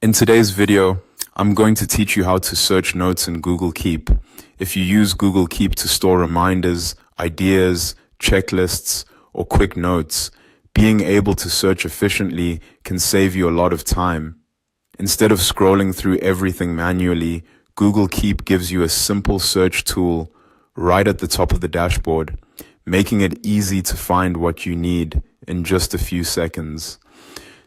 In today's video, I'm going to teach you how to search notes in Google Keep. If you use Google Keep to store reminders, ideas, checklists, or quick notes, being able to search efficiently can save you a lot of time. Instead of scrolling through everything manually, Google Keep gives you a simple search tool right at the top of the dashboard, making it easy to find what you need in just a few seconds.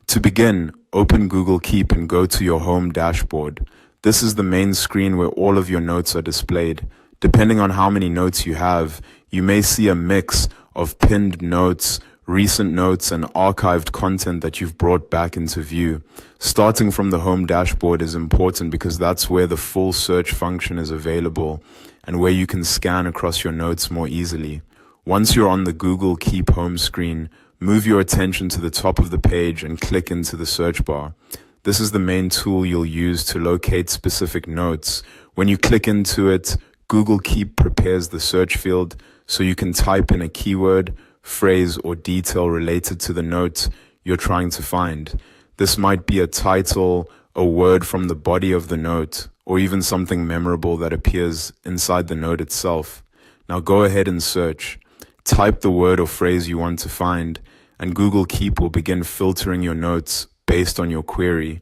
To begin, open Google Keep and go to your home dashboard. This is the main screen where all of your notes are displayed. Depending on how many notes you have, you may see a mix of pinned notes, recent notes, and archived content that you've brought back into view. Starting from the home dashboard is important because that's where the full search function is available and where you can scan across your notes more easily. Once you're on the Google Keep home screen, move your attention to the top of the page and click into the search bar. This is the main tool you'll use to locate specific notes. When you click into it, Google Keep prepares the search field so you can type in a keyword, phrase, or detail related to the note you're trying to find. This might be a title, a word from the body of the note, or even something memorable that appears inside the note itself. Now go ahead and search. Type the word or phrase you want to find, and Google Keep will begin filtering your notes based on your query.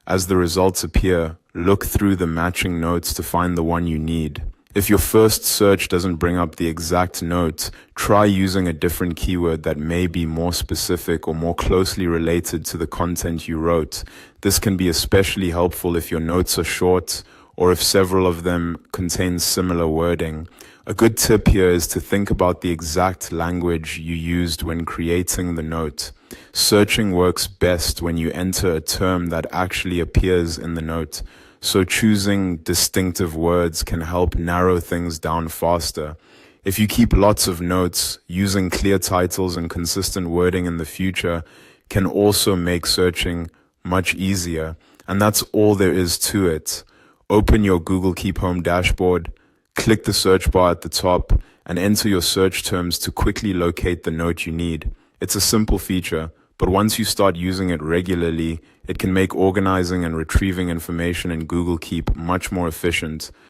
As the results appear, look through the matching notes to find the one you need. If your first search doesn't bring up the exact note, try using a different keyword that may be more specific or more closely related to the content you wrote. This can be especially helpful if your notes are short or if several of them contain similar wording. A good tip here is to think about the exact language you used when creating the note. Searching works best when you enter a term that actually appears in the note, so choosing distinctive words can help narrow things down faster. If you keep lots of notes, using clear titles and consistent wording in the future can also make searching much easier, and that's all there is to it. Open your Google Keep Home dashboard, click the search bar at the top, and enter your search terms to quickly locate the note you need. It's a simple feature, but once you start using it regularly, it can make organizing and retrieving information in Google Keep much more efficient.